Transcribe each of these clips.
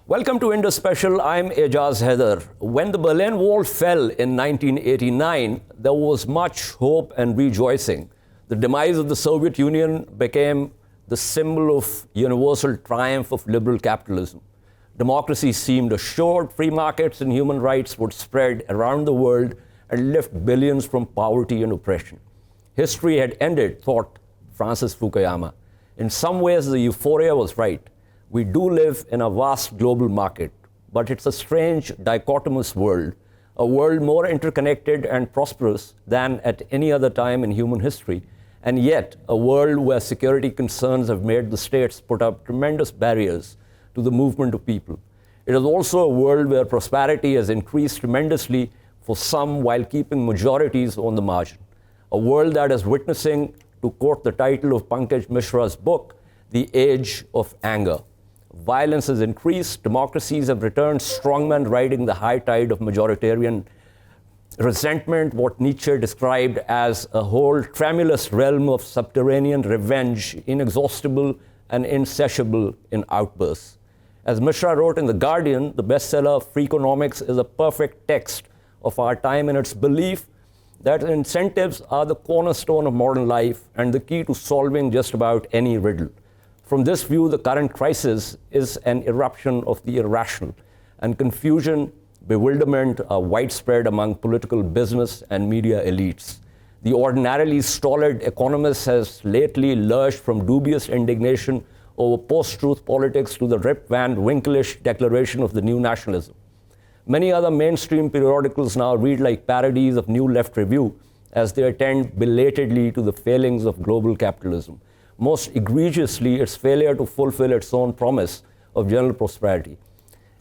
Welcome to Indus Special. I'm Ejaz Haider. When the Berlin Wall fell in 1989, there was much hope and rejoicing. The demise of the Soviet Union became the symbol of universal triumph of liberal capitalism. Democracy seemed assured, free markets and human rights would spread around the world and lift billions from poverty and oppression. History had ended, thought Francis Fukuyama. In some ways, the euphoria was right. We do live in a vast global market, but it's a strange, dichotomous world, a world more interconnected and prosperous than at any other time in human history, and yet a world where security concerns have made the states put up tremendous barriers to the movement of people. It is also a world where prosperity has increased tremendously for some while keeping majorities on the margin. A world that is witnessing, to quote the title of Pankaj Mishra's book, the age of anger. Violence has increased, democracies have returned, strongmen riding the high tide of majoritarian resentment, what Nietzsche described as a whole tremulous realm of subterranean revenge, inexhaustible and insatiable in outbursts. As Mishra wrote in The Guardian, the bestseller Freakonomics is a perfect text of our time in its belief that incentives are the cornerstone of modern life and the key to solving just about any riddle. From this view, the current crisis is an eruption of the irrational, and confusion, bewilderment are widespread among political, business, and media elites. The ordinarily stolid economist has lately lurched from dubious indignation over post-truth politics to the Rip Van Winkleish declaration of the new nationalism. Many other mainstream periodicals now read like parodies of New Left Review as they attend belatedly to the failings of global capitalism. Most egregiously, its failure to fulfill its own promise of general prosperity.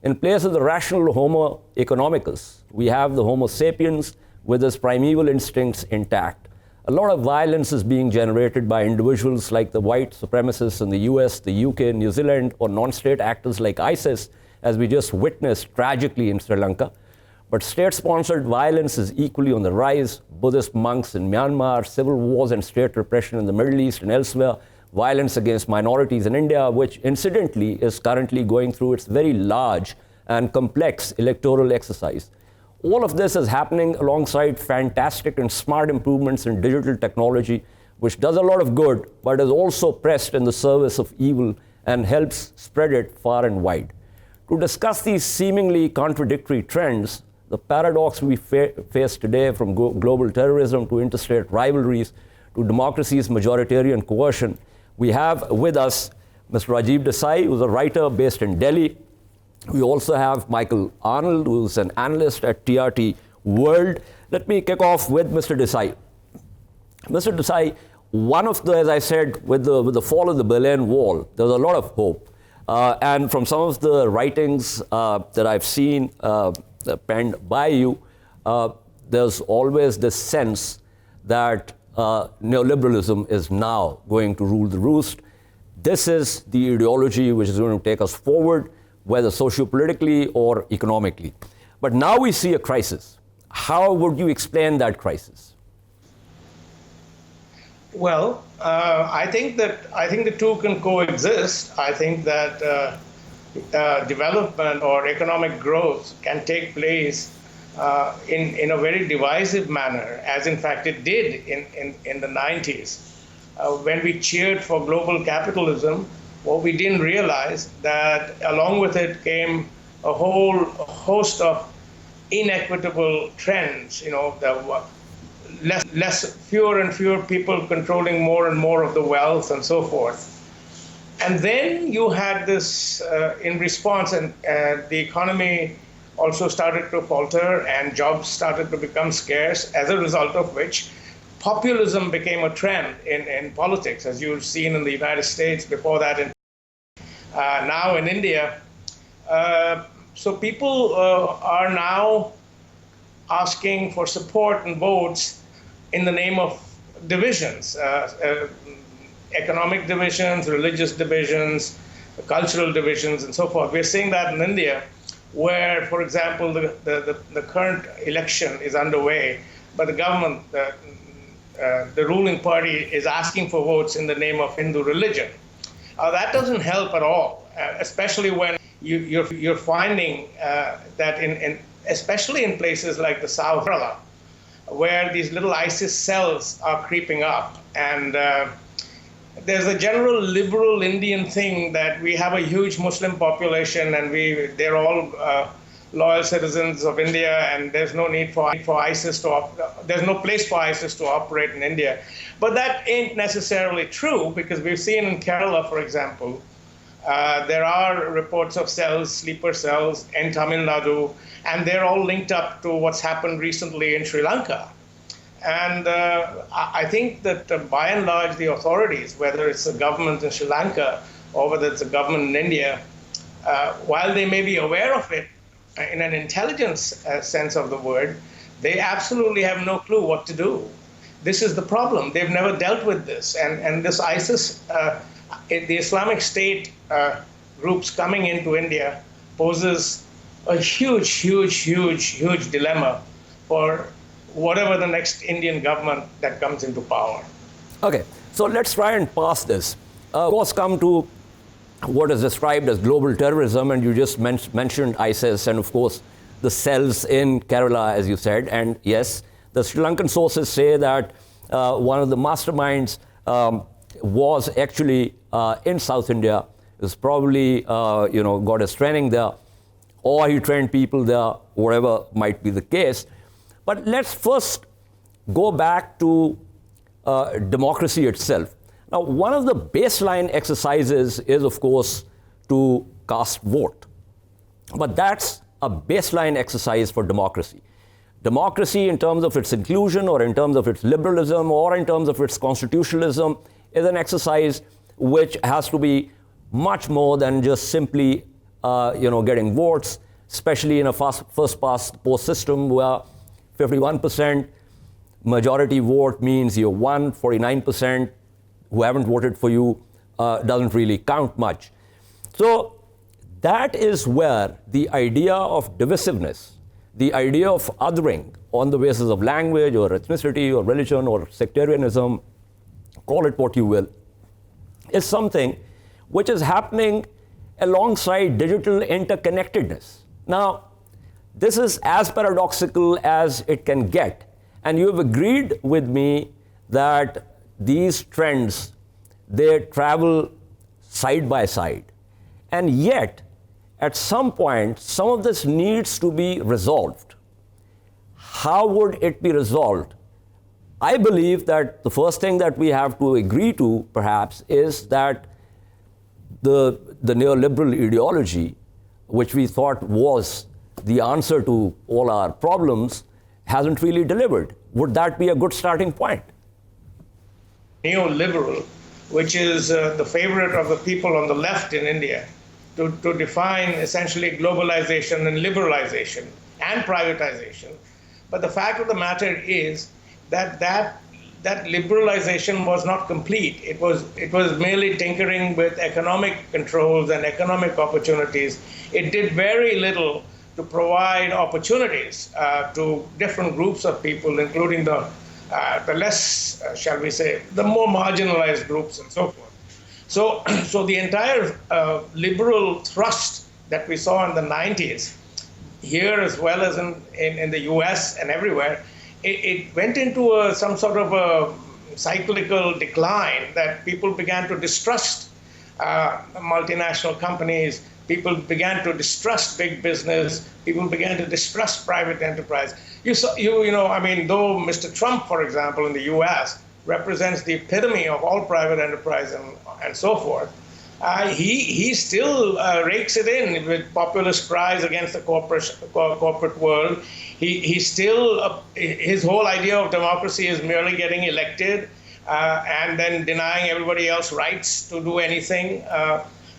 In place of the rational Homo economicus, we have the Homo sapiens with his primeval instincts intact. A lot of violence is being generated by individuals like the white supremacists in the US, the UK, New Zealand, or non-state actors like ISIS, as we just witnessed tragically in Sri Lanka. But state-sponsored violence is equally on the rise. Buddhist monks in Myanmar, civil wars and state repression in the Middle East and elsewhere, violence against minorities in India, which incidentally is currently going through its very large and complex electoral exercise. All of this is happening alongside fantastic and smart improvements in digital technology, which does a lot of good, but is also pressed in the service of evil and helps spread it far and wide. To discuss these seemingly contradictory trends, the paradox we face today, from global terrorism to interstate rivalries to democracy's majoritarian coercion, we have with us Mr. Rajiv Desai, who's a writer based in Delhi. We also have Michael Arnold, who's an analyst at TRT World. Let me kick off with Mr. Desai. Mr. Desai, one of the, as I said, with the fall of the Berlin Wall, there's a lot of hope. And from some of the writings that I've seen penned by you, there's always this sense that neoliberalism is now going to rule the roost. This is the ideology which is going to take us forward, whether socio-politically or economically. But now we see a crisis. How would you explain that crisis? Well, I think the two can coexist. I think that development or economic growth can take place in a very divisive manner, as in fact it did in the 90s. When we cheered for global capitalism, what we didn't realize that along with it came a whole host of inequitable trends, fewer and fewer people controlling more and more of the wealth and so forth. And then you had this in response, and the economy also started to falter and jobs started to become scarce, as a result of which populism became a trend in politics, as you've seen in the United States, before that now in India. So people are now asking for support and votes in the name of divisions, economic divisions, religious divisions, cultural divisions, and so forth. We're seeing that in India, where, for example, the current election is underway, but the government, the ruling party is asking for votes in the name of Hindu religion. That doesn't help at all, especially when you're finding that especially in places like the South Kerala, where these little ISIS cells are creeping up, and there's a general liberal Indian thing that we have a huge Muslim population, and they're all loyal citizens of India, and there's no need for ISIS there's no place for ISIS to operate in India. But that ain't necessarily true, because we've seen in Kerala, for example, there are reports of cells, sleeper cells in Tamil Nadu, and they're all linked up to what's happened recently in Sri Lanka. And I think that by and large, the authorities, whether it's the government in Sri Lanka or whether it's the government in India, while they may be aware of it in an intelligence sense of the word, they absolutely have no clue what to do. This is the problem. They've never dealt with this. And this ISIS, the Islamic State groups coming into India poses a huge dilemma for whatever the next Indian government that comes into power. Okay, so let's try and pass this. Of course, come to what is described as global terrorism, and you just mentioned ISIS, and of course the cells in Kerala, as you said. And yes, the Sri Lankan sources say that one of the masterminds was actually in South India. He was probably got his training there, or he trained people there, whatever might be the case. But let's first go back to democracy itself. Now, one of the baseline exercises is, of course, to cast vote. But that's a baseline exercise for democracy. Democracy, in terms of its inclusion, or in terms of its liberalism, or in terms of its constitutionalism, is an exercise which has to be much more than just simply getting votes, especially in a first-past-the-post system where 51% majority vote means you won, 49% who haven't voted for you doesn't really count much. So that is where the idea of divisiveness, the idea of othering on the basis of language or ethnicity or religion or sectarianism, call it what you will, is something which is happening alongside digital interconnectedness. Now, this is as paradoxical as it can get. And you have agreed with me that these trends, they travel side by side. And yet, at some point, some of this needs to be resolved. How would it be resolved? I believe that the first thing that we have to agree to, perhaps, is that the neoliberal ideology, which we thought was the answer to all our problems, hasn't really delivered. Would that be a good starting point? Neoliberal, which is the favorite of the people on the left in India, to define essentially globalization and liberalization and privatization. But the fact of the matter is that liberalization was not complete. It was merely tinkering with economic controls and economic opportunities. It did very little to provide opportunities to different groups of people, including the less, shall we say, the more marginalized groups and so forth. So the entire liberal thrust that we saw in the 90s, here as well as in the US and everywhere, it went into some sort of a cyclical decline, that people began to distrust multinational companies, people began to distrust big business, people began to distrust private enterprise. Though Mr. Trump, for example, in the US, represents the epitome of all private enterprise and so forth, he still rakes it in with populist cries against the corporate world. He still, his whole idea of democracy is merely getting elected and then denying everybody else rights to do anything.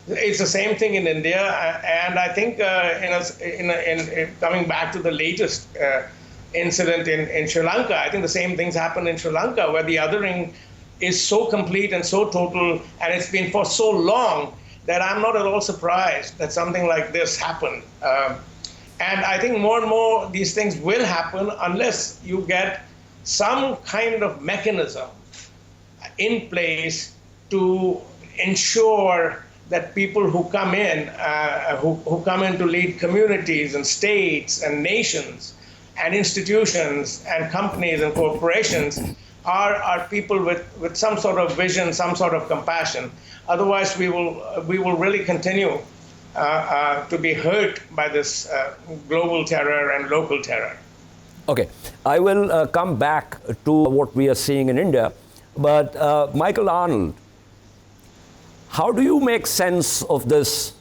It's the same thing in India, and I think in coming back to the latest incident in Sri Lanka, I think the same things happened in Sri Lanka, where the othering is so complete and so total, and it's been for so long, that I'm not at all surprised that something like this happened. And I think more and more these things will happen unless you get some kind of mechanism in place to ensure that people who come in, who come in to lead communities and states and nations and institutions and companies and corporations are people with some sort of vision, some sort of compassion. Otherwise, we will really continue to be hurt by this global terror and local terror. Okay, I will come back to what we are seeing in India, but Michael Arnold, how do you make sense of this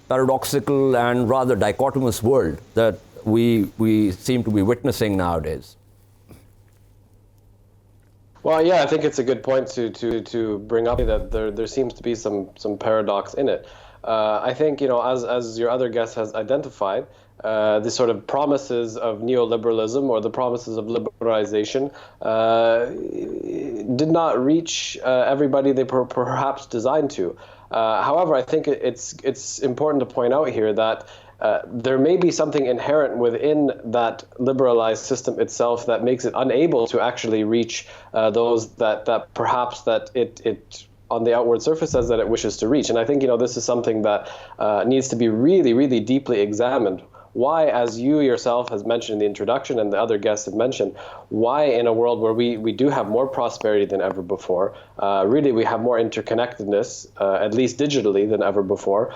paradoxical and rather dichotomous world that we seem to be witnessing nowadays? Well, yeah, I think it's a good point to bring up that there seems to be some paradox in it. I think, as your other guest has identified, the sort of promises of neoliberalism or the promises of liberalization did not reach everybody they perhaps designed to. However, I think it's important to point out here that there may be something inherent within that liberalized system itself that makes it unable to actually reach those that perhaps that it on the outward surface says that it wishes to reach. And I think this is something that needs to be really, really deeply examined. Why, as you yourself has mentioned in the introduction and the other guests have mentioned, why in a world where we do have more prosperity than ever before, really we have more interconnectedness, at least digitally, than ever before,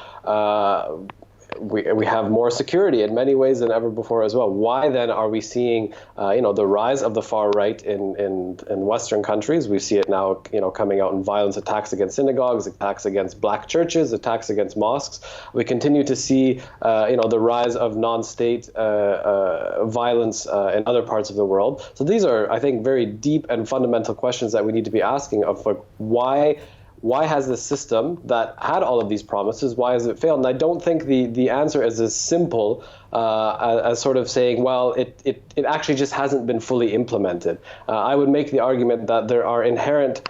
we have more security in many ways than ever before as well. Why then are we seeing, the rise of the far right in Western countries? We see it now, coming out in violence, attacks against synagogues, attacks against black churches, attacks against mosques. We continue to see, the rise of non-state violence in other parts of the world. So these are, I think, very deep and fundamental questions that we need to be asking of why has this system that had all of these promises, why has it failed? And I don't think the answer is as simple as sort of saying, well, it actually just hasn't been fully implemented. I would make the argument that there are inherent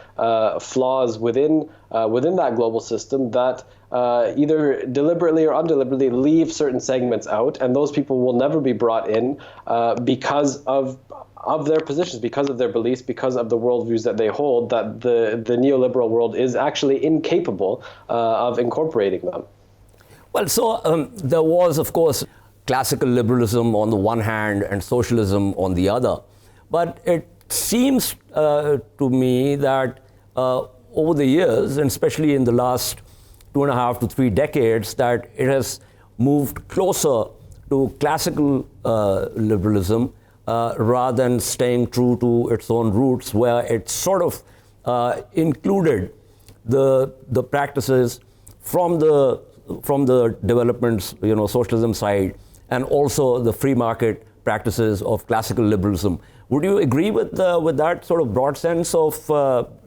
flaws within that global system that either deliberately or undeliberately leave certain segments out, and those people will never be brought in because of their positions, because of their beliefs, because of the worldviews that they hold, that the neoliberal world is actually incapable of incorporating them. Well, so there was, of course, classical liberalism on the one hand and socialism on the other. But it seems to me that over the years, and especially in the last 2.5 to 3 decades, that it has moved closer to classical liberalism rather than staying true to its own roots, where it sort of included the practices from the development's socialism side, and also the free market practices of classical liberalism. Would you agree with that sort of broad sense of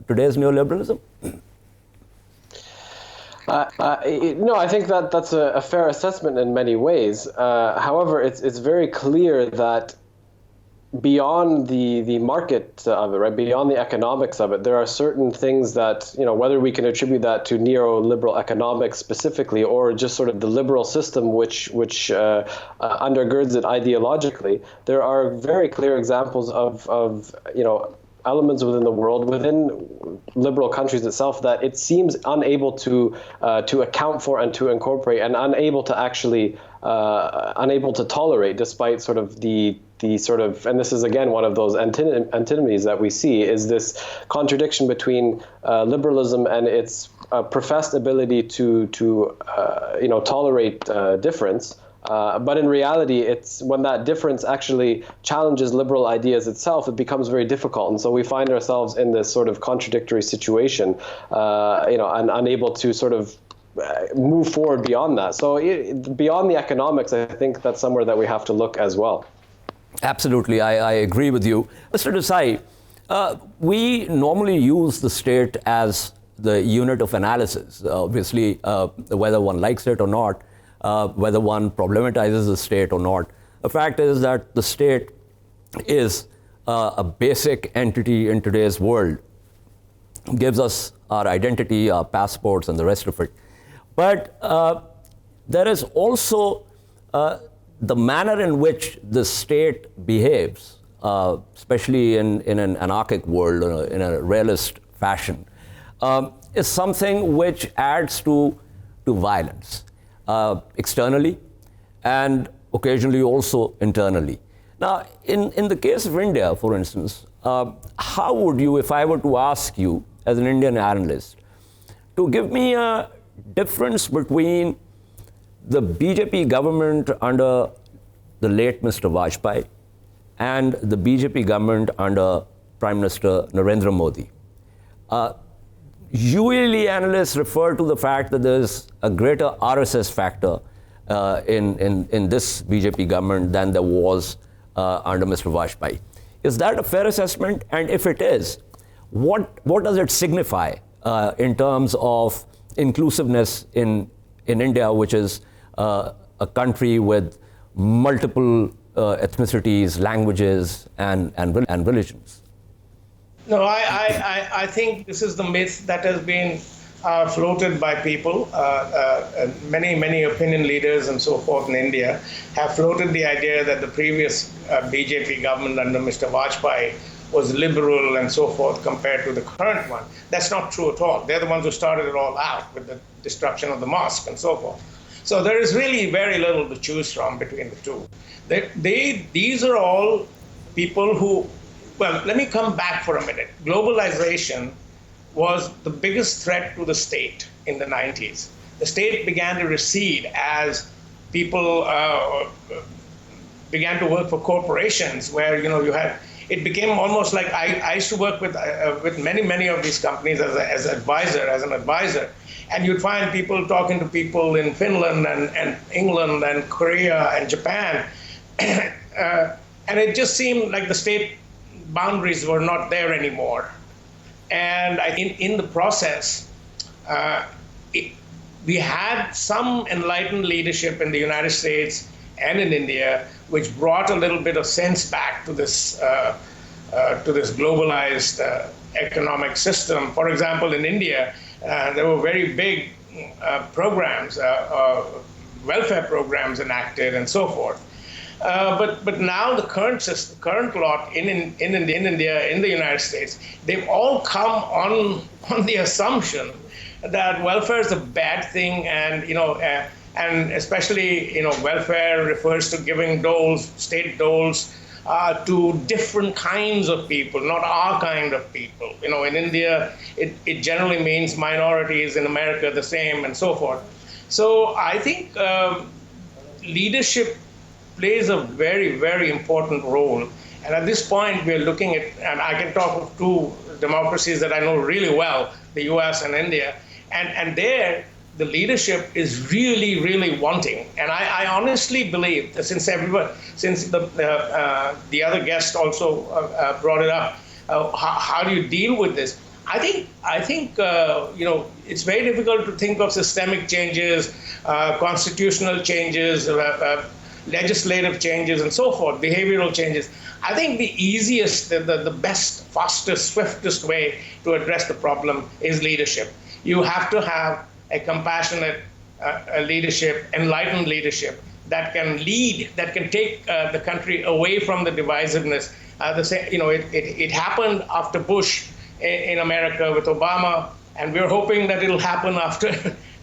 today's neoliberalism? No, I think that's a fair assessment in many ways. However, it's very clear that beyond the market of it, right, beyond the economics of it, there are certain things that, whether we can attribute that to neoliberal economics specifically, or just sort of the liberal system which undergirds it ideologically, there are very clear examples of elements within the world, within liberal countries itself, that it seems unable to account for and to incorporate, and unable to actually unable to tolerate, despite sort of the sort of, and this is again one of those antinomies that we see, is this contradiction between liberalism and its professed ability to tolerate difference. But in reality, it's when that difference actually challenges liberal ideas itself, it becomes very difficult. And so we find ourselves in this sort of contradictory situation, and unable to sort of move forward beyond that. So beyond the economics, I think that's somewhere that we have to look as well. Absolutely, I agree with you. Mr. Desai, we normally use the state as the unit of analysis. Obviously, whether one likes it or not, whether one problematizes the state or not. The fact is that the state is a basic entity in today's world. It gives us our identity, our passports, and the rest of it. But there is also the manner in which the state behaves, especially in an anarchic world, in a realist fashion, is something which adds to to violence, externally and occasionally also internally. Now, in the case of India, for instance, how would you, if I were to ask you as an Indian analyst, to give me a difference between the BJP government under the late Mr. Vajpayee and the BJP government under Prime Minister Narendra Modi? Usually analysts refer to the fact that there's a greater RSS factor in this BJP government than there was under Mr. Vajpayee. Is that a fair assessment? And if it is, what does it signify in terms of inclusiveness in India, which is a country with multiple ethnicities, languages, and religions? No, I think this is the myth that has been floated by people. Many opinion leaders and so forth in India have floated the idea that the previous BJP government under Mr. Vajpayee was liberal and so forth compared to the current one. That's not true at all. They're the ones who started it all out with the destruction of the mosque and so forth. So there is really very little to choose from between the two. These are all people who, well, let me come back for a minute. Globalization was the biggest threat to the state in the 90s. The state began to recede as people began to work for corporations where, you had, it became almost like, I used to work with many of these companies as an advisor, and you'd find people talking to people in Finland and England and Korea and Japan, and it just seemed like the state boundaries were not there anymore. And in the process, we had some enlightened leadership in the United States and in India, which brought a little bit of sense back to this globalized economic system. For example, in India, there were very big programs, welfare programs enacted, and so forth. But now the current lot in India, in the United States, they've all come on the assumption that welfare is a bad thing, and and especially welfare refers to giving doles, state doles, to different kinds of people, not our kind of people. In India, it generally means minorities. In America, the same, and so forth. So I think leadership plays a very, very important role. And at this point, we're looking at, and I can talk of two democracies that I know really well, the US and India, and there, the leadership is really, really wanting. And I honestly believe that since the other guest also brought it up, how do you deal with this? I think it's very difficult to think of systemic changes, constitutional changes, legislative changes, and so forth, behavioral changes. I think the easiest, the best, fastest, swiftest way to address the problem is leadership. You have to have a compassionate leadership, enlightened leadership that can lead, that can take the country away from the divisiveness. It happened after Bush in America with Obama, and we're hoping that it'll happen after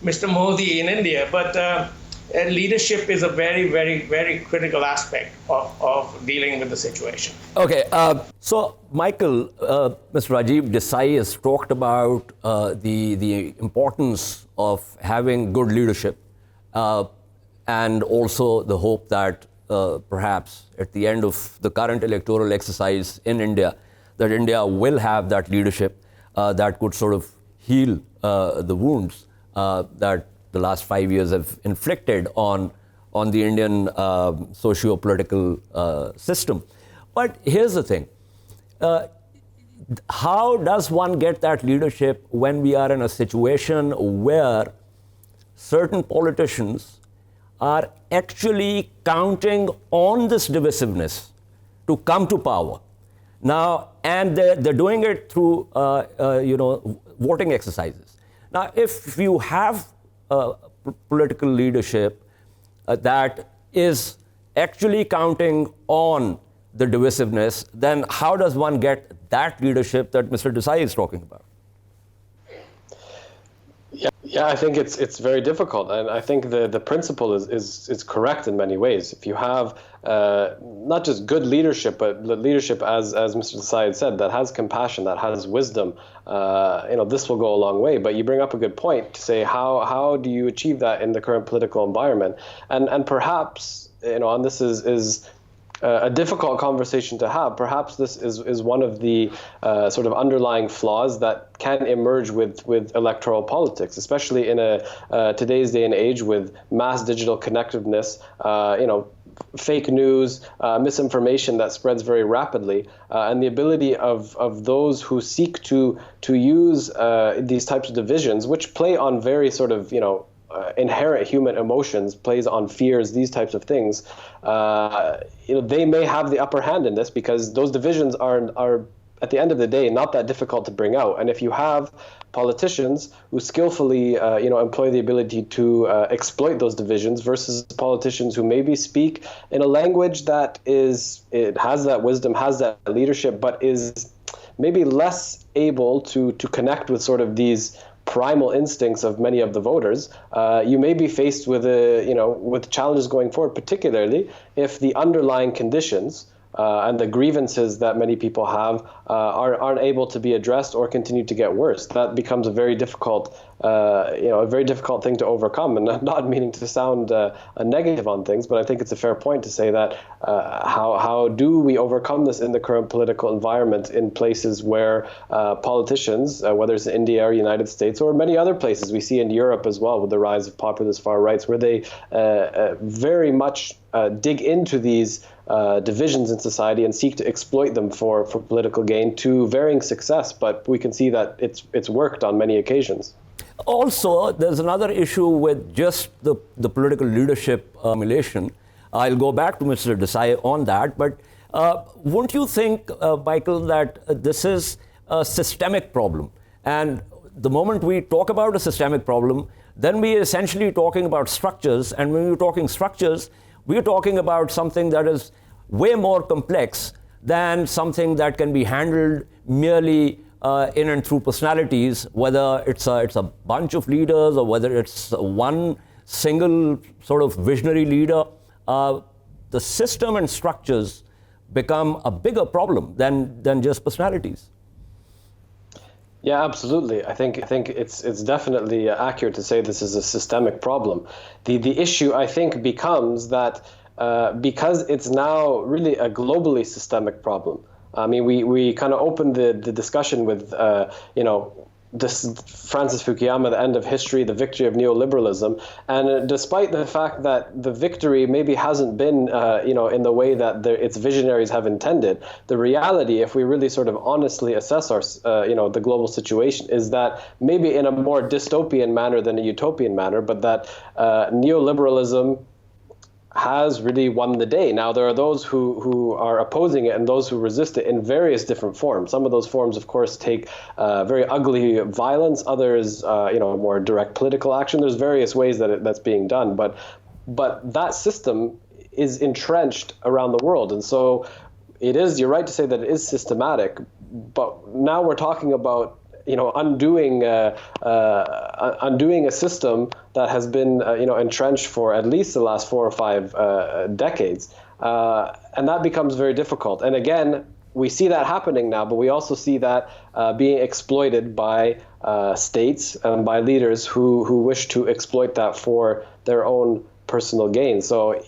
Mr. Modi in India. But leadership is a very, very, very critical aspect of dealing with the situation. Okay, so Michael, Mr. Rajiv Desai has talked about the importance of having good leadership and also the hope that perhaps at the end of the current electoral exercise in India, that India will have that leadership that could sort of heal the wounds that the last 5 years have inflicted on the Indian socio-political system. But here's the thing. How does one get that leadership when we are in a situation where certain politicians are actually counting on this divisiveness to come to power? Now, and they're doing it through, voting exercises. Now, if you have political leadership that is actually counting on the divisiveness, then how does one get that leadership that Mr. Desai is talking about? Yeah, I think it's very difficult, and I think the principle is correct in many ways. If you have not just good leadership, but leadership, as Mr. Desai said, that has compassion, that has wisdom, this will go a long way. But you bring up a good point to say how do you achieve that in the current political environment, and perhaps and this is a difficult conversation to have. Perhaps this is one of the sort of underlying flaws that can emerge with electoral politics, especially in today's day and age with mass digital connectiveness, fake news, misinformation that spreads very rapidly, and the ability of those who seek to use these types of divisions, which play on very sort of, inherent human emotions, plays on fears, these types of things, they may have the upper hand in this because those divisions are at the end of the day not that difficult to bring out. And if you have politicians who skillfully employ the ability to exploit those divisions versus politicians who maybe speak in a language that has that wisdom, has that leadership, but is maybe less able to connect with sort of these primal instincts of many of the voters, you may be faced with with challenges going forward, particularly if the underlying conditions and the grievances that many people have aren't able to be addressed or continue to get worse. That becomes a very difficult thing to overcome. And I'm not meaning to sound a negative on things, but I think it's a fair point to say that how do we overcome this in the current political environment in places where politicians, whether it's in India or United States or many other places, we see in Europe as well with the rise of populist far rights, where they very much dig into these divisions in society and seek to exploit them for political gain to varying success. But we can see that it's worked on many occasions. Also, there's another issue with just the political leadership formulation. I'll go back to Mr. Desai on that, but won't you think, Michael, that this is a systemic problem? And the moment we talk about a systemic problem, then we are essentially talking about structures. And when we're talking structures, we're talking about something that is way more complex than something that can be handled merely in and through personalities, whether it's a bunch of leaders or whether it's one single sort of visionary leader. The system and structures become a bigger problem than just personalities. Yeah, absolutely. I think it's definitely accurate to say this is a systemic problem. The issue, I think, becomes that because it's now really a globally systemic problem. I mean, we kind of opened the discussion with, this Francis Fukuyama, the end of history, the victory of neoliberalism. And despite the fact that the victory maybe hasn't been, in the way that its visionaries have intended, the reality, if we really sort of honestly assess the global situation, is that maybe in a more dystopian manner than a utopian manner, but that neoliberalism has really won the day. Now, there are those who are opposing it and those who resist it in various different forms. Some of those forms, of course, take very ugly violence. Others, more direct political action. There's various ways that's being done. But that system is entrenched around the world. And so you're right to say that it is systematic. But now we're talking about undoing a system that has been entrenched for at least the last 4 or 5 decades, and that becomes very difficult. And again, we see that happening now, but we also see that being exploited by states and by leaders who wish to exploit that for their own personal gain. So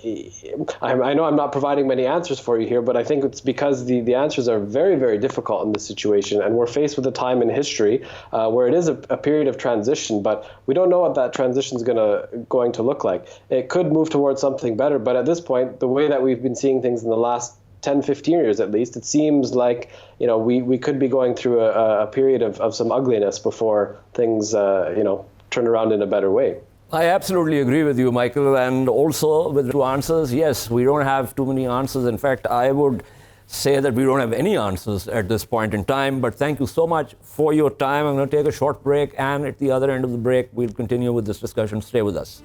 I know I'm not providing many answers for you here, but I think it's because the answers are very, very difficult in this situation. And we're faced with a time in history where it is a period of transition, but we don't know what that transition is going to look like. It could move towards something better, but at this point, the way that we've been seeing things in the last 10, 15 years at least, it seems like we could be going through a period of some ugliness before things turn around in a better way. I absolutely agree with you, Michael, and also with 2 answers. Yes, we don't have too many answers. In fact, I would say that we don't have any answers at this point in time, but thank you so much for your time. I'm going to take a short break, and at the other end of the break, we'll continue with this discussion. Stay with us.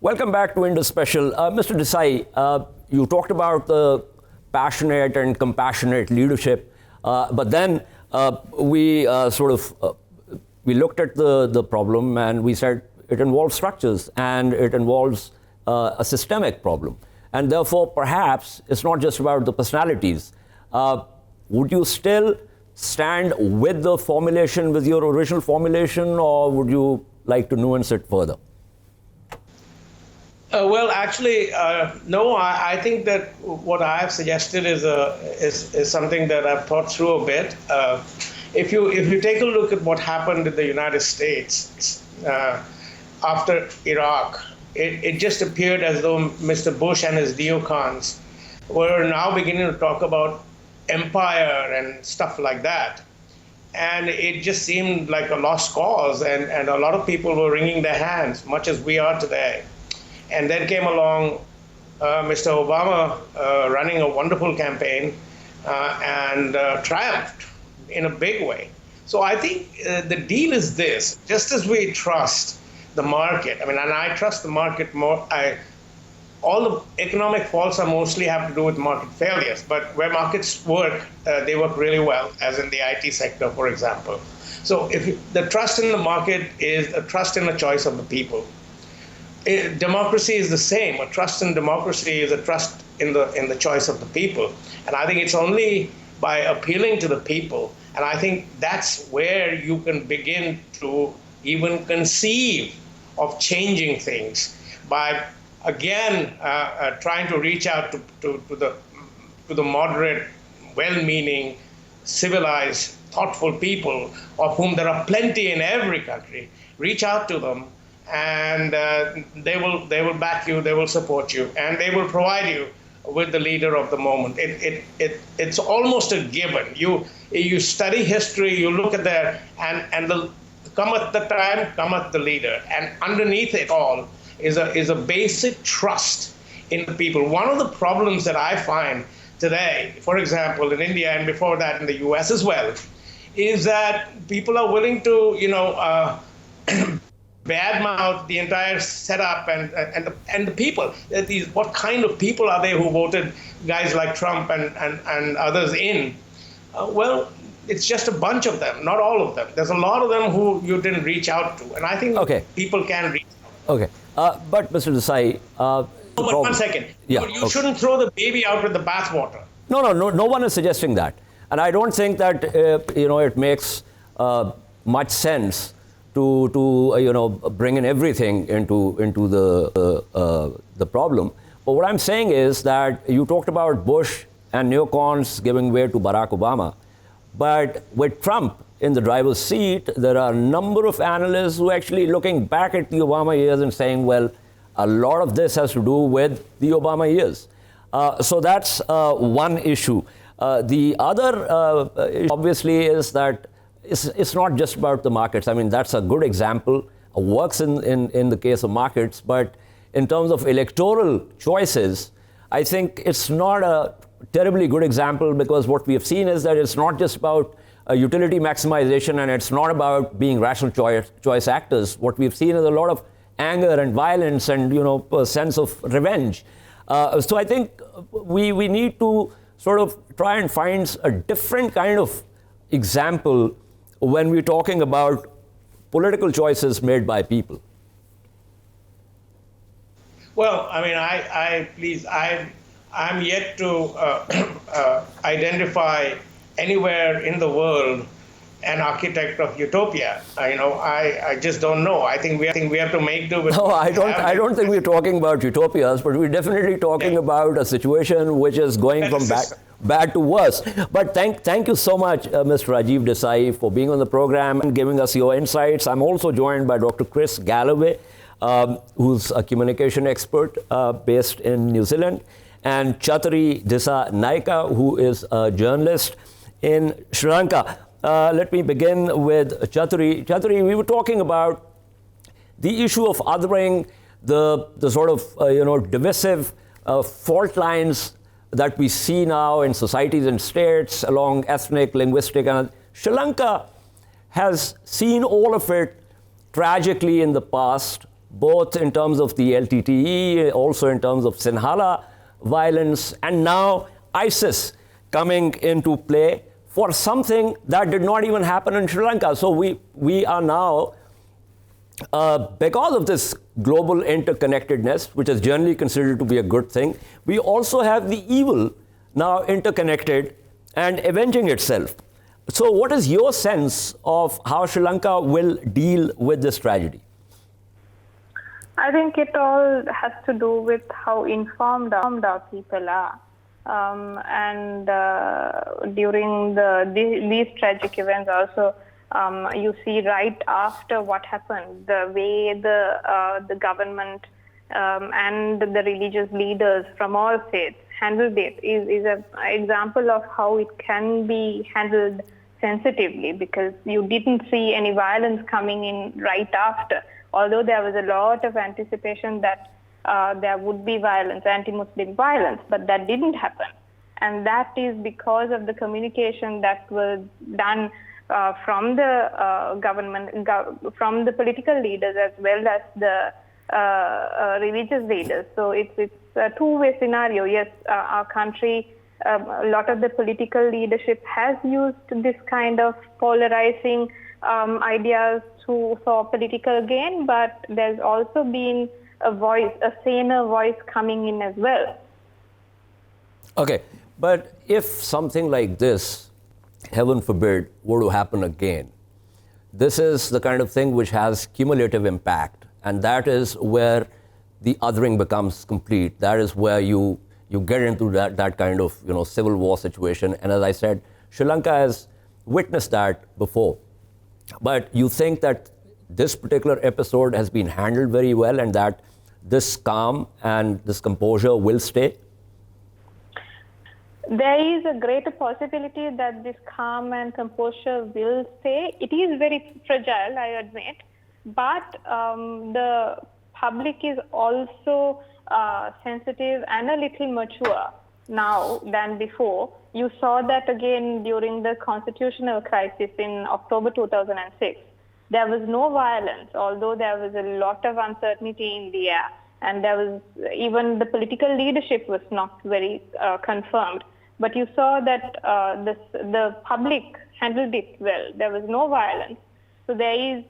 Welcome back to Indus Special. Mr. Desai, you talked about the passionate and compassionate leadership. But then we we looked at the problem and we said it involves structures and it involves a systemic problem. And therefore, perhaps it's not just about the personalities. Would you still stand with the formulation, with your original formulation, or would you like to nuance it further? Well, actually, no. I think that what I have suggested is something that I've thought through a bit. If you take a look at what happened in the United States after Iraq, it just appeared as though Mr. Bush and his neocons were now beginning to talk about empire and stuff like that. And it just seemed like a lost cause, and a lot of people were wringing their hands, much as we are today. And then came along Mr. Obama running a wonderful campaign and triumphed in a big way. So I think the deal is this: just as we trust the market, and I trust the market more. All the economic faults are mostly have to do with market failures, but where markets work, they work really well, as in the IT sector, for example. So the trust in the market is a trust in the choice of the people. Democracy is the same. A trust in democracy is a trust in the choice of the people. And I think it's only by appealing to the people, and I think that's where you can begin to even conceive of changing things, by again trying to reach out to the moderate, well-meaning, civilized, thoughtful people, of whom there are plenty in every country. Reach out to them, and they will back you, they will support you, and they will provide you with the leader of the moment. It's almost a given. You study history, you look at there, and cometh the time, cometh the leader, and underneath it all is a basic trust in the people. One of the problems that I find today, for example, in India and before that in the US as well, is that people are willing to, badmouth the entire setup and the people. What kind of people are they who voted guys like Trump and others in? Well, it's just a bunch of them, not all of them. There's a lot of them who you didn't reach out to, and I think people can reach out. Okay, but Mr. Desai, but 1 second. Yeah, you shouldn't throw the baby out with the bathwater. No one is suggesting that, and I don't think that it makes much sense to bring in everything into the problem. But what I'm saying is that you talked about Bush and neocons giving way to Barack Obama, but with Trump in the driver's seat, there are a number of analysts who are actually looking back at the Obama years and saying, well, a lot of this has to do with the Obama years. So that's one issue. The other issue obviously is that it's not just about the markets. I mean, that's a good example, works in the case of markets, but in terms of electoral choices, I think it's not a terribly good example, because what we have seen is that it's not just about utility maximization, and it's not about being rational choice actors. What we've seen is a lot of anger and violence and a sense of revenge. So I think we need to sort of try and find a different kind of example when we're talking about political choices made by people. Well, I'm yet to identify anywhere in the world an architect of utopia. I just don't know. I think we have to make do with. No, I don't think we're talking about utopias, but we're definitely talking about a situation which is going from bad to worse. But thank you so much, Mr. Rajiv Desai, for being on the program and giving us your insights. I'm also joined by Dr. Chris Galloway, who's a communication expert based in New Zealand, and Chathuri Dissanayake, who is a journalist in Sri Lanka. Let me begin with Chathuri. Chathuri, we were talking about the issue of othering, the sort of divisive fault lines that we see now in societies and states along ethnic, linguistic, and Sri Lanka has seen all of it tragically in the past, both in terms of the LTTE, also in terms of Sinhala violence, and now ISIS coming into play for something that did not even happen in Sri Lanka. So we are now, because of this global interconnectedness, which is generally considered to be a good thing, we also have the evil now interconnected and avenging itself. So what is your sense of how Sri Lanka will deal with this tragedy? I think it all has to do with how informed our people are. During these tragic events also, you see right after what happened, the way the government and the religious leaders from all states handled it is an example of how it can be handled sensitively, because you didn't see any violence coming in right after, although there was a lot of anticipation that there would be violence, anti-Muslim violence, but that didn't happen. And that is because of the communication that was done from the government, from the political leaders as well as the religious leaders. So it's a two-way scenario. Yes, our country, a lot of the political leadership has used this kind of polarizing ideas for political gain, but there's also been a saner voice coming in as well. Okay, but if something like this, heaven forbid, were to happen again, this is the kind of thing which has cumulative impact, and that is where the othering becomes complete. That is where you get into that kind of civil war situation. And as I said, Sri Lanka has witnessed that before. But you think that this particular episode has been handled very well and that this calm and this composure will stay? There is a greater possibility that this calm and composure will stay. It is very fragile, I admit, but the public is also sensitive and a little mature now than before. You saw that again during the constitutional crisis in October 2006. There was no violence, although there was a lot of uncertainty in the air, and there was even the political leadership was not very confirmed. But you saw that the public handled it well. There was no violence. So there is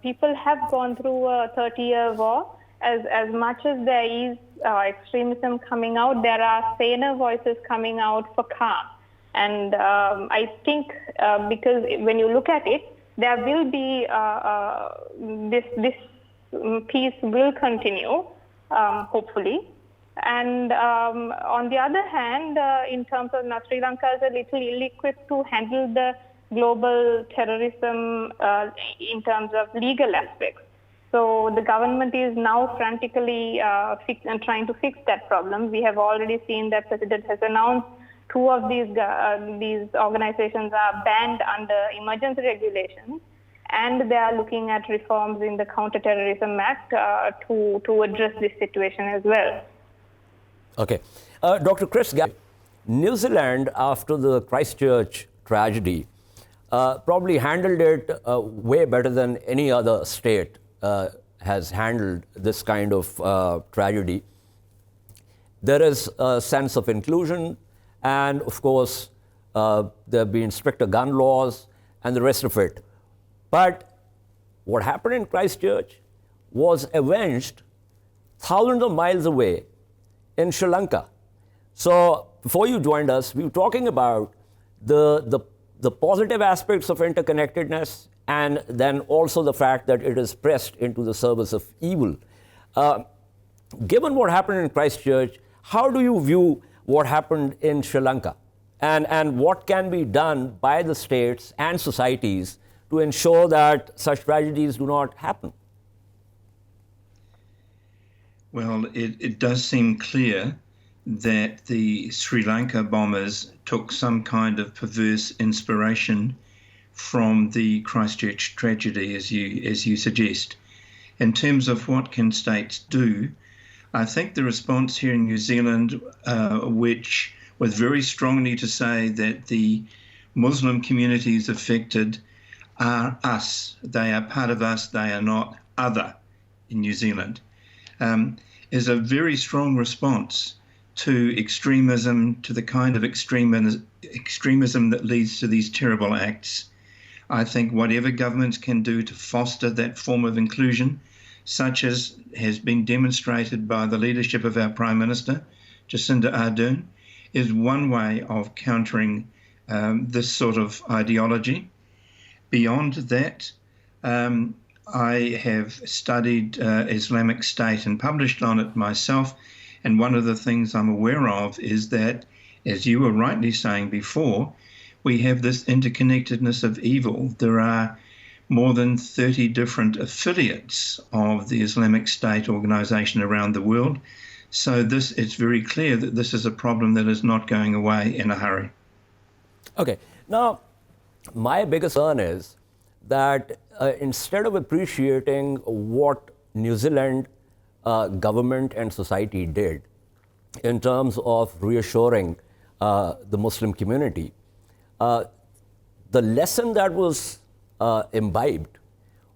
people have gone through a 30-year war. As much as there is extremism coming out, there are saner voices coming out for calm. And I think because when you look at it, there will be this peace will continue, hopefully. And on the other hand, in terms of Sri Lanka is a little ill-equipped to handle the global terrorism in terms of legal aspects. So the government is now frantically trying to fix that problem. We have already seen that President has announced two of these organizations are banned under emergency regulations, and they are looking at reforms in the Counter-Terrorism Act to address this situation as well. Okay. Dr. Chris Galloway, New Zealand, after the Christchurch tragedy, probably handled it way better than any other state has handled this kind of tragedy. There is a sense of inclusion, and of course, there have been stricter gun laws and the rest of it. But what happened in Christchurch was avenged thousands of miles away in Sri Lanka. So before you joined us, we were talking about the positive aspects of interconnectedness, and then also the fact that it is pressed into the service of evil. Given what happened in Christchurch, how do you view what happened in Sri Lanka? And what can be done by the states and societies to ensure that such tragedies do not happen? Well, it does seem clear that the Sri Lanka bombers took some kind of perverse inspiration from the Christchurch tragedy, as you suggest. In terms of what can states do, I think the response here in New Zealand, which was very strongly to say that the Muslim communities affected are us. They are part of us. They are not other in New Zealand. Is a very strong response to extremism, to the kind of extremism that leads to these terrible acts. I think whatever governments can do to foster that form of inclusion, such as has been demonstrated by the leadership of our Prime Minister, Jacinda Ardern, is one way of countering this sort of ideology. Beyond that, I have studied Islamic State and published on it myself, and one of the things I'm aware of is that, as you were rightly saying before, we have this interconnectedness of evil. There are more than 30 different affiliates of the Islamic State organization around the world. So it's very clear that this is a problem that is not going away in a hurry. Okay. Now, my biggest concern is that instead of appreciating what New Zealand government and society did in terms of reassuring the Muslim community, the lesson that was imbibed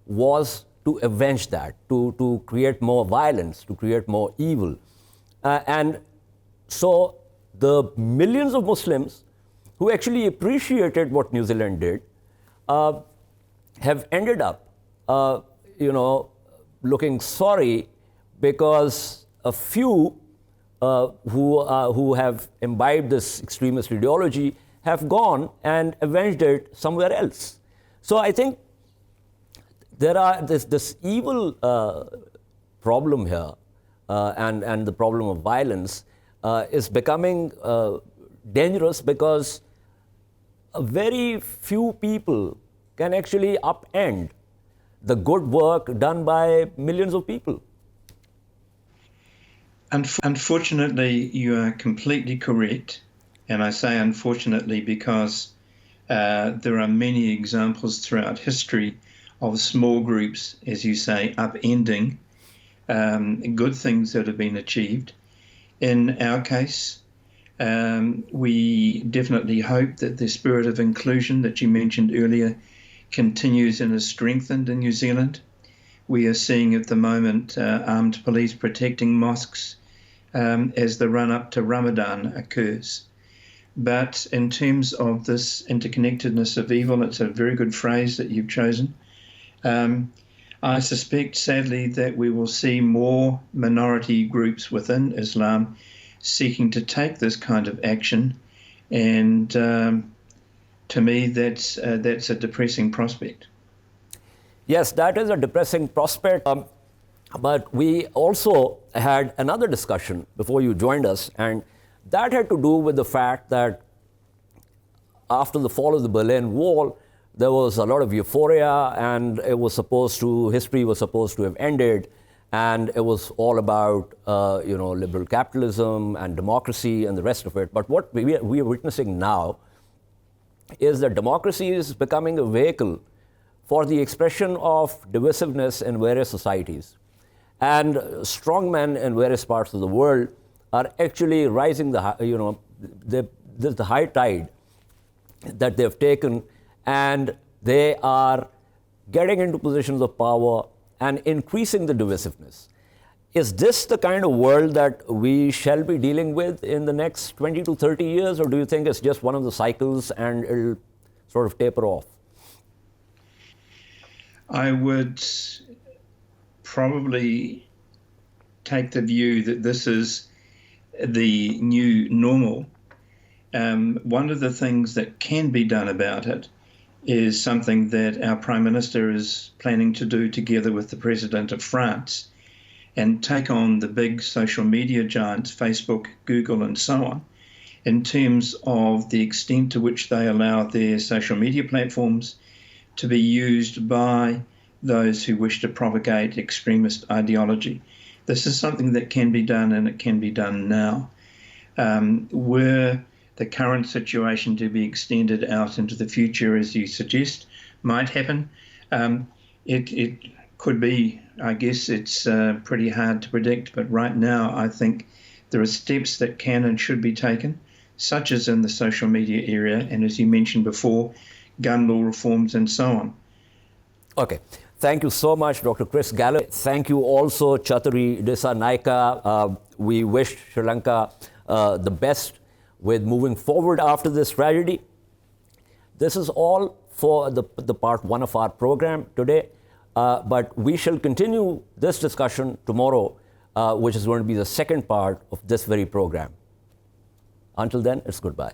was to avenge that, to create more violence, to create more evil. And so the millions of Muslims who actually appreciated what New Zealand did have ended up, looking sorry because a few who have imbibed this extremist ideology have gone and avenged it somewhere else. So I think there are this evil problem here, and the problem of violence is becoming dangerous because a very few people can actually upend the good work done by millions of people. Unfortunately, you are completely correct. And I say unfortunately because there are many examples throughout history of small groups, as you say, upending good things that have been achieved. In our case, we definitely hope that the spirit of inclusion that you mentioned earlier continues and is strengthened in New Zealand. We are seeing at the moment armed police protecting mosques as the run-up to Ramadan occurs. But in terms of this interconnectedness of evil, it's a very good phrase that you've chosen. I suspect, sadly, that we will see more minority groups within Islam seeking to take this kind of action. And to me, that's a depressing prospect. Yes, that is a depressing prospect. But we also had another discussion before you joined us, and that had to do with the fact that after the fall of the Berlin Wall, there was a lot of euphoria, and history was supposed to have ended, and it was all about liberal capitalism and democracy and the rest of it. But what we are witnessing now is that democracy is becoming a vehicle for the expression of divisiveness in various societies. And strongmen in various parts of the world are actually rising the high tide that they've taken, and they are getting into positions of power and increasing the divisiveness. Is this the kind of world that we shall be dealing with in the next 20 to 30 years, or do you think it's just one of the cycles and it'll sort of taper off? I would probably take the view that this is the new normal. One of the things that can be done about it is something that our Prime Minister is planning to do together with the President of France, and take on the big social media giants, Facebook, Google, and so on, in terms of the extent to which they allow their social media platforms to be used by those who wish to propagate extremist ideology. This is something that can be done, and it can be done now. Were the current situation to be extended out into the future, as you suggest, might happen, it could be, I guess it's pretty hard to predict, but right now I think there are steps that can and should be taken, such as in the social media area, and as you mentioned before, gun law reforms and so on. Okay. Thank you so much, Dr. Chris Galloway. Thank you also, Chathuri Dissanayake. We wish Sri Lanka the best with moving forward after this tragedy. This is all for the part one of our program today, but we shall continue this discussion tomorrow, which is going to be the second part of this very program. Until then, it's goodbye.